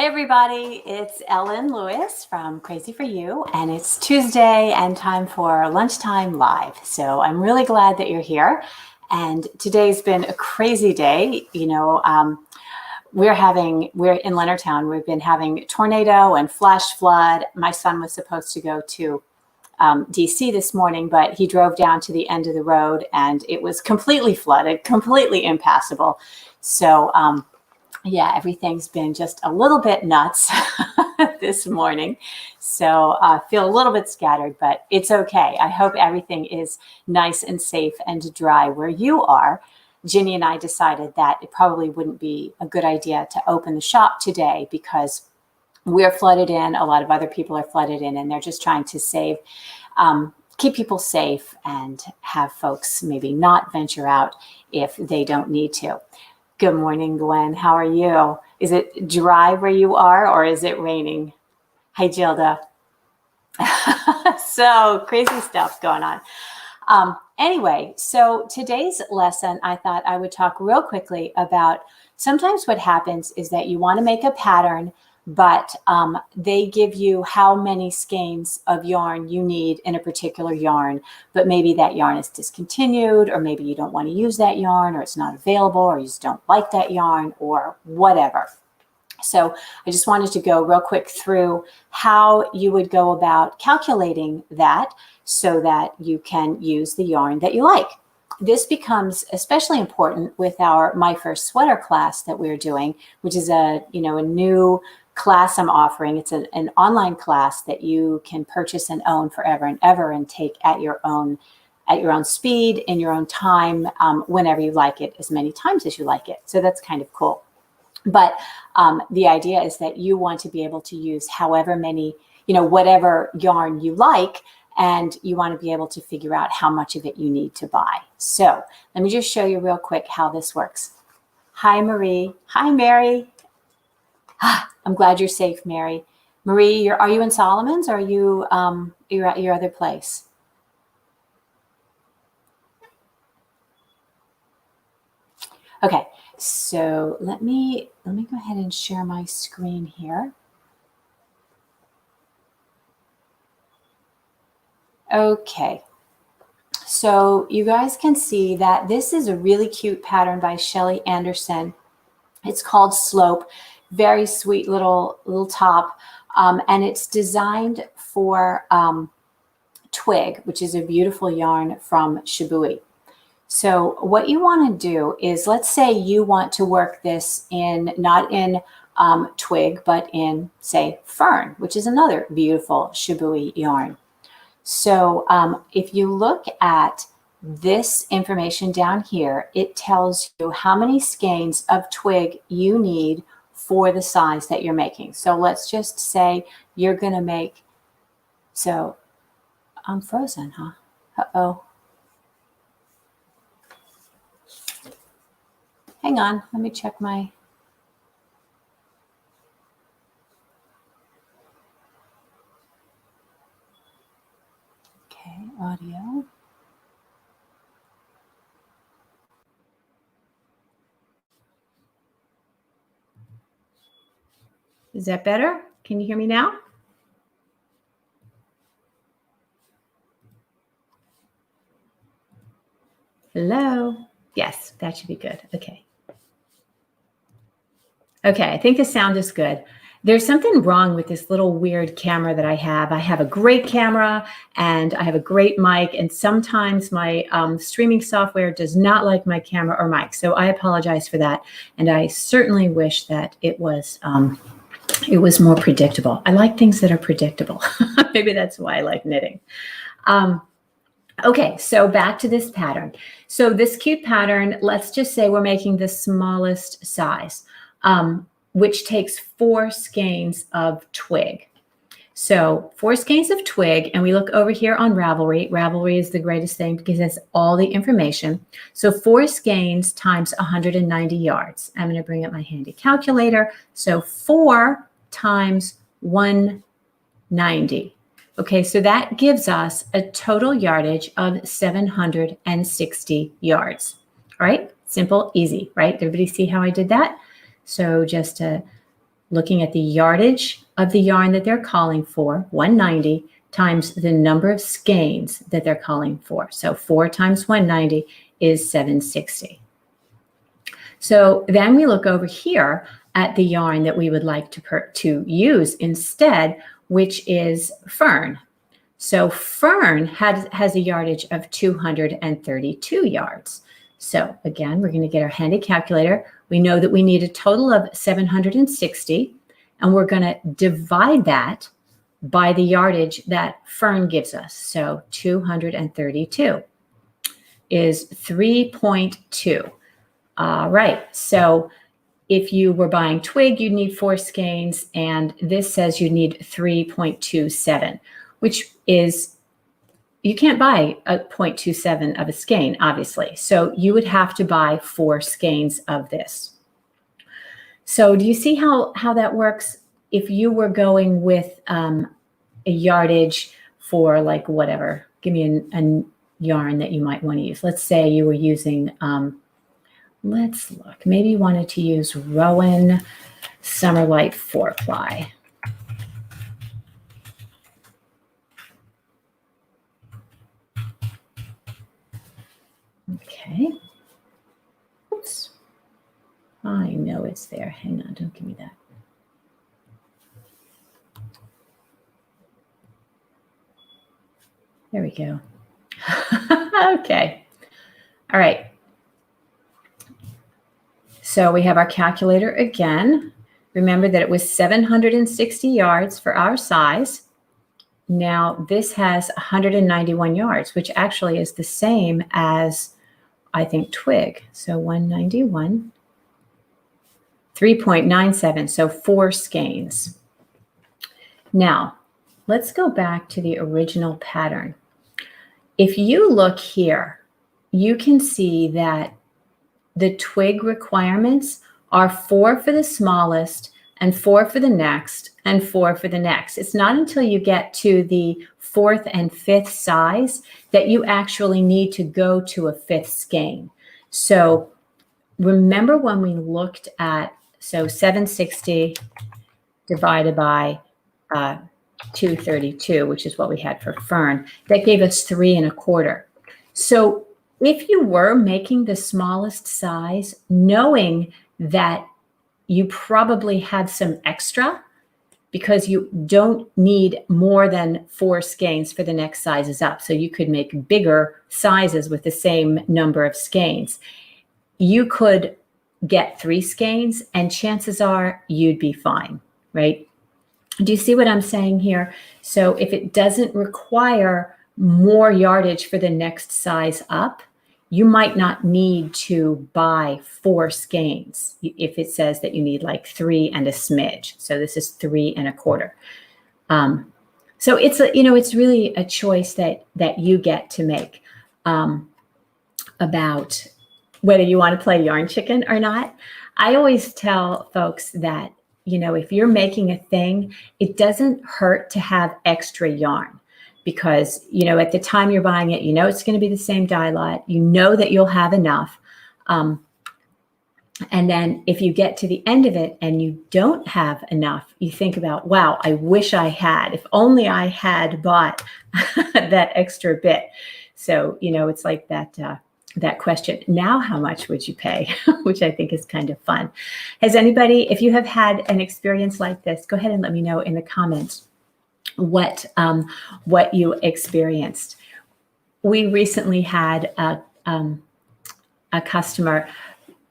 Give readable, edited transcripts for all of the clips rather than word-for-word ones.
Hey everybody, it's Ellen Lewis from Crazy for You, and it's Tuesday and time for Lunchtime Live. So I'm really glad that you're here. And today's been a crazy day. We're in Leonardtown. We've been having tornado and flash flood. My son was supposed to go to DC this morning, but he drove down to the end of the road and it was completely flooded, completely impassable. So, yeah, everything's been just a little bit nuts this morning. So I feel a little bit scattered, but it's okay. I hope everything is nice and safe and dry where you are. Ginny and I decided that it probably wouldn't be a good idea to open the shop today because we're flooded in. A lot of other people are flooded in, and they're just trying to keep people safe and have folks maybe not venture out if they don't need to. Good morning, Gwen. How are you? Is it dry where you are or is it raining? Hi, Gilda. So crazy stuff going on. Anyway, so today's lesson, I thought I would talk real quickly about sometimes what happens is that you want to make a pattern, but they give you how many skeins of yarn you need in a particular yarn, but maybe that yarn is discontinued, or maybe you don't want to use that yarn, or it's not available, or you just don't like that yarn, or whatever. So I just wanted to go real quick through how you would go about calculating that so that you can use the yarn that you like. This becomes especially important with our My First Sweater class that we're doing, which is a new class I'm offering. It's an online class that you can purchase and own forever and ever and take at your own speed, in your own time, whenever you like it, as many times as you like it. So that's kind of cool. But the idea is that you want to be able to use however many, whatever yarn you like, and you want to be able to figure out how much of it you need to buy. So let me just show you real quick how this works. Hi, Marie. Hi, Mary. I'm glad you're safe, Mary. Marie, are you in Solomon's, or are you're at your other place? Okay, so let me go ahead and share my screen here. Okay, so you guys can see that this is a really cute pattern by Shelly Anderson. It's called Slope. Very sweet little top, and it's designed for Twig, which is a beautiful yarn from Shibui. So what you want to do is, let's say you want to work this not in Twig, but in, say, Fern, which is another beautiful Shibui yarn. So if you look at this information down here, it tells you how many skeins of Twig you need for the size that you're making. So let's just say you're going to make, so I'm frozen, huh? Uh-oh. Hang on, let me check my, okay, audio. Is that better? Can you hear me now? Hello? Yes, that should be good. Okay. Okay, I think the sound is good. There's something wrong with this little weird camera that I have. I have a great camera and I have a great mic, and sometimes my streaming software does not like my camera or mic. So I apologize for that. And I certainly wish that it was more predictable. I like things that are predictable. Maybe that's why I like knitting. Okay, so back to this pattern. So this cute pattern, let's just say we're making the smallest size, which takes 4 skeins of Twig. So 4 skeins of Twig, and we look over here on Ravelry. Ravelry is the greatest thing because it has all the information. So 4 skeins times 190 yards. I'm going to bring up my handy calculator. So 4 times 190. Okay, so that gives us a total yardage of 760 yards. All right, simple, easy, right? Everybody see how I did that? So just a looking at the yardage of the yarn that they're calling for, 190, times the number of skeins that they're calling for. So 4 times 190 is 760. So then we look over here at the yarn that we would like to use instead, which is fern. So fern has a yardage of 232 yards. So again, we're going to get our handy calculator. We know that we need a total of 760, and we're going to divide that by the yardage that fern gives us. So 232 is 3.2. All right, so if you were buying twig, you'd need 4 skeins, and this says you need 3.27, which is, you can't buy a 0.27 of a skein, obviously. So you would have to buy 4 skeins of this. So do you see how that works? If you were going with a yardage for like whatever, give me a yarn that you might want to use. Let's say you were using, let's look, maybe you wanted to use Rowan Summerlight 4-ply. Okay. Oops. I know it's there. Hang on, don't give me that. There we go. Okay. All right. So we have our calculator again. Remember that it was 760 yards for our size. Now this has 191 yards, which actually is the same as, I think, twig. So 191, 3.97, so 4 skeins. Now, let's go back to the original pattern. If you look here, you can see that the twig requirements are 4 for the smallest and 4 for the next and 4 for the next. It's not until you get to the 4th and 5th size that you actually need to go to a 5th skein. So remember when we looked at, so 760 divided by 232, which is what we had for fern, that gave us 3 1/4. So if you were making the smallest size, knowing that you probably had some extra because you don't need more than 4 skeins for the next sizes up. So you could make bigger sizes with the same number of skeins. You could get 3 skeins and chances are you'd be fine, right? Do you see what I'm saying here? So if it doesn't require more yardage for the next size up, you might not need to buy 4 skeins if it says that you need like 3 and a smidge. So this is 3 1/4. So it's it's really a choice that you get to make about whether you want to play yarn chicken or not. I always tell folks that, if you're making a thing, it doesn't hurt to have extra yarn. Because, at the time you're buying it, it's going to be the same dye lot. You know that you'll have enough. And then if you get to the end of it and you don't have enough, you think about, wow, I wish I had. If only I had bought that extra bit. So, it's like that question. Now, how much would you pay? Which I think is kind of fun. Has anybody, if you have had an experience like this, go ahead and let me know in the comments what you experienced. We recently had a customer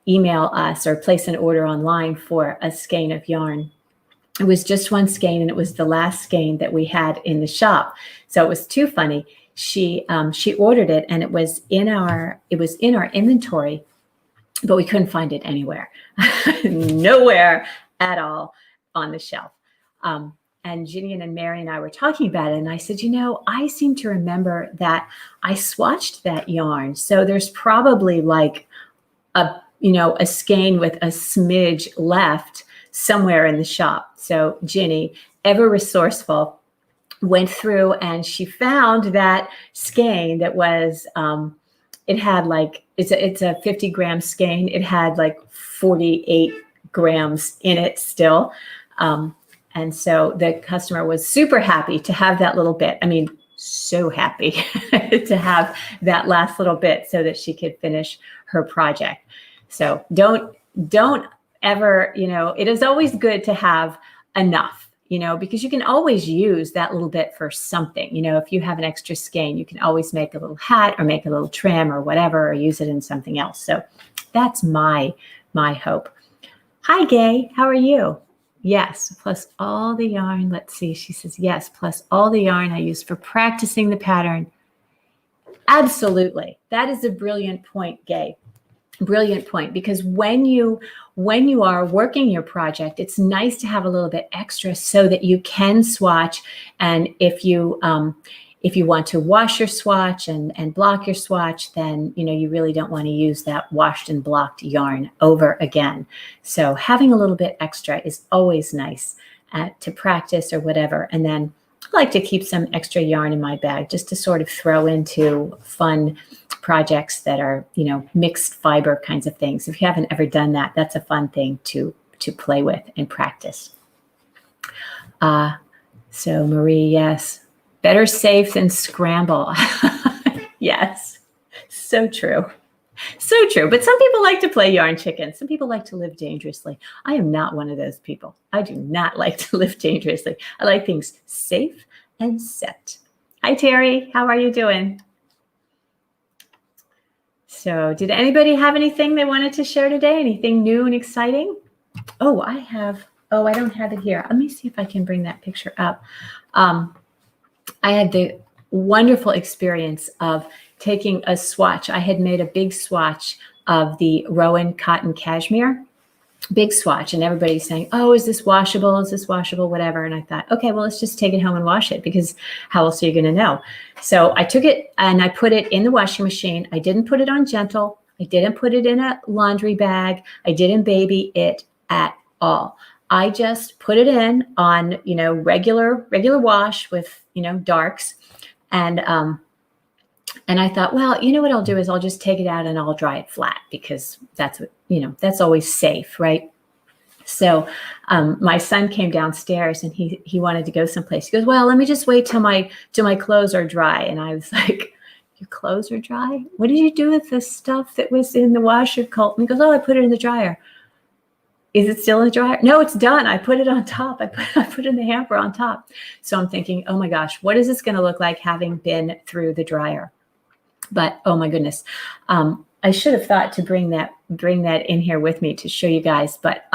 email us or place an order online for a skein of yarn. It was just 1 skein, and it was the last skein that we had in the shop. So it was too funny. She ordered it, and it was in our inventory, but we couldn't find it anywhere, nowhere at all on the shelf. And Ginny and Mary and I were talking about it, and I said, I seem to remember that I swatched that yarn. So there's probably like a skein with a smidge left somewhere in the shop. So Ginny, ever resourceful, went through and she found that skein that was, it had like, it's a 50-gram skein. It had like 48 grams in it still. And so the customer was super happy to have that little bit. I mean, so happy to have that last little bit so that she could finish her project. So don't ever, it is always good to have enough, because you can always use that little bit for something. If you have an extra skein, you can always make a little hat or make a little trim or whatever, or use it in something else. So that's my hope. Hi, Gay. How are you? Yes, plus all the yarn. Let's see. She says, yes, plus all the yarn I use for practicing the pattern. Absolutely. That is a brilliant point, Gay. Brilliant point, because when you are working your project, it's nice to have a little bit extra so that you can swatch. And if you want to wash your swatch and block your swatch, then you really don't want to use that washed and blocked yarn over again. So having a little bit extra is always nice to practice or whatever. And then I like to keep some extra yarn in my bag just to sort of throw into fun projects that are, mixed fiber kinds of things. If you haven't ever done that, that's a fun thing to play with and practice. So Marie, yes, better safe than scramble. Yes, so true. So true. But some people like to play yarn chicken. Some people like to live dangerously. I am not one of those people. I do not like to live dangerously. I like things safe and set. Hi, Terry. How are you doing? So did anybody have anything they wanted to share today? Anything new and exciting? Oh, I don't have it here. Let me see if I can bring that picture up. I had the wonderful experience of taking a swatch. I had made a big swatch of the Rowan cotton cashmere, big swatch, and everybody's saying, oh, is this washable? Is this washable? Whatever. And I thought, okay, well, let's just take it home and wash it, because how else are you going to know? So I took it and I put it in the washing machine. I didn't put it on gentle. I didn't put it in a laundry bag. I didn't baby it at all. I just put it in on, regular wash with, darks. And I thought, well, what I'll do is I'll just take it out and I'll dry it flat, because that's what, that's always safe, right? So my son came downstairs and he wanted to go someplace. He goes, well, let me just wait till my clothes are dry. And I was like, your clothes are dry? What did you do with the stuff that was in the washer, Colton? He goes, oh, I put it in the dryer. Is it still in the dryer? No, it's done. I put it on top. I put it in the hamper on top. So I'm thinking, oh my gosh, what is this going to look like having been through the dryer? But oh my goodness, I should have thought to bring that in here with me to show you guys. But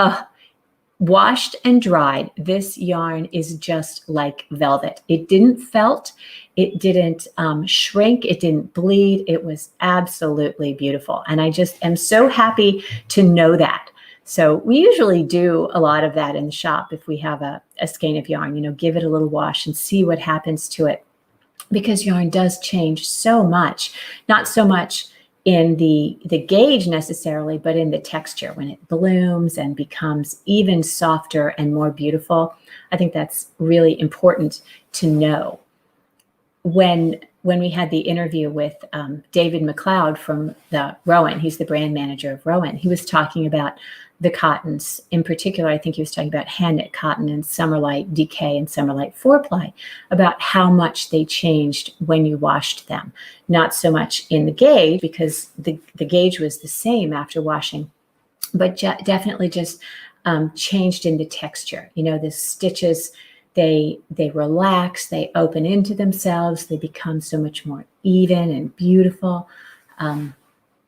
washed and dried, this yarn is just like velvet. It didn't felt, it didn't shrink, it didn't bleed. It was absolutely beautiful, and I just am so happy to know that. So we usually do a lot of that in the shop if we have a skein of yarn. Give it a little wash and see what happens to it. Because yarn does change so much, not so much in the gauge necessarily, but in the texture when it blooms and becomes even softer and more beautiful. I think that's really important to know. When we had the interview with David McLeod from the Rowan, he's the brand manager of Rowan, he was talking about the cottons. In particular, I think he was talking about hand knit cotton and Summerlight DK and Summerlight 4-ply, about how much they changed when you washed them. Not so much in the gauge, because the gauge was the same after washing, but definitely just changed in the texture. The stitches, they relax, they open into themselves, they become so much more even and beautiful.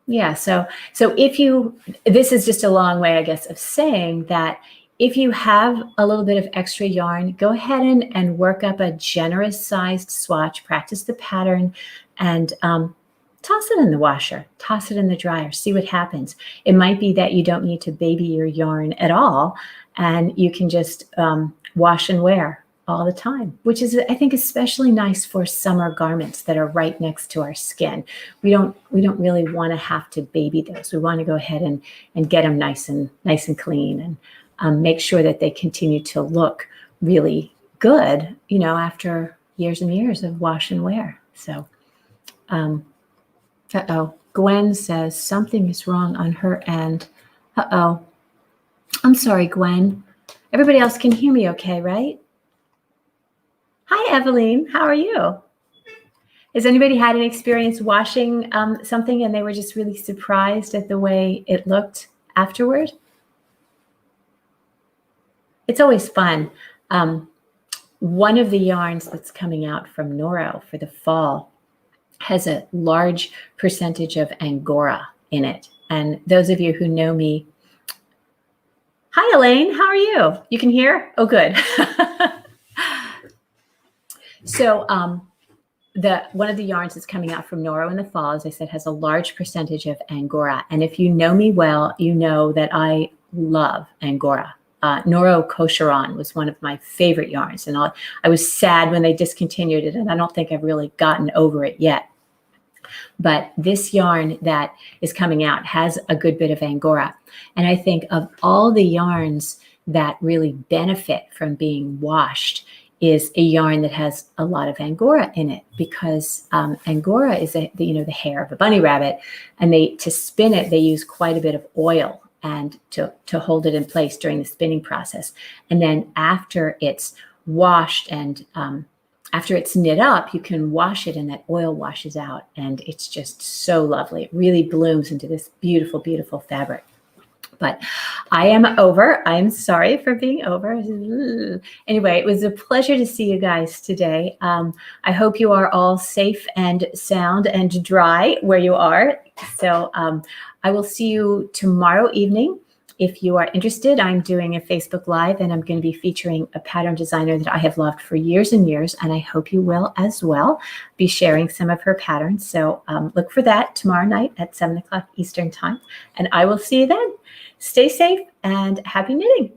Yeah, so this is just a long way, I guess, of saying that if you have a little bit of extra yarn, go ahead and work up a generous sized swatch, practice the pattern, and toss it in the washer, toss it in the dryer, see what happens. It might be that you don't need to baby your yarn at all, and you can just wash and wear all the time, which is, I think, especially nice for summer garments that are right next to our skin. We don't really want to have to baby those. We want to go ahead and get them nice and clean, and make sure that they continue to look really good, after years and years of wash and wear. So, Gwen says something is wrong on her end. I'm sorry, Gwen. Everybody else can hear me okay, right? Hi, Eveline. How are you? Has anybody had an experience washing something and they were just really surprised at the way it looked afterward? It's always fun. One of the yarns that's coming out from Noro for the fall has a large percentage of Angora in it. And those of you who know me, hi, Elaine, how are you? You can hear? Oh, good. So one of the yarns that's coming out from Noro in the fall, as I said, has a large percentage of Angora. And if you know me well, you know that I love Angora. Noro Kosheron was one of my favorite yarns. And I was sad when they discontinued it, and I don't think I've really gotten over it yet. But this yarn that is coming out has a good bit of Angora. And I think of all the yarns that really benefit from being washed is a yarn that has a lot of Angora in it, because Angora is the hair of a bunny rabbit, and to spin it, they use quite a bit of oil and to hold it in place during the spinning process. And then after it's washed and after it's knit up, you can wash it and that oil washes out, and it's just so lovely. It really blooms into this beautiful, beautiful fabric. But I am over. I'm sorry for being over. Anyway, it was a pleasure to see you guys today. I hope you are all safe and sound and dry where you are. So I will see you tomorrow evening. If you are interested, I'm doing a Facebook Live, and I'm going to be featuring a pattern designer that I have loved for years and years, and I hope you will as well be sharing some of her patterns. So look for that tomorrow night at 7 o'clock Eastern Time, and I will see you then. Stay safe and happy knitting.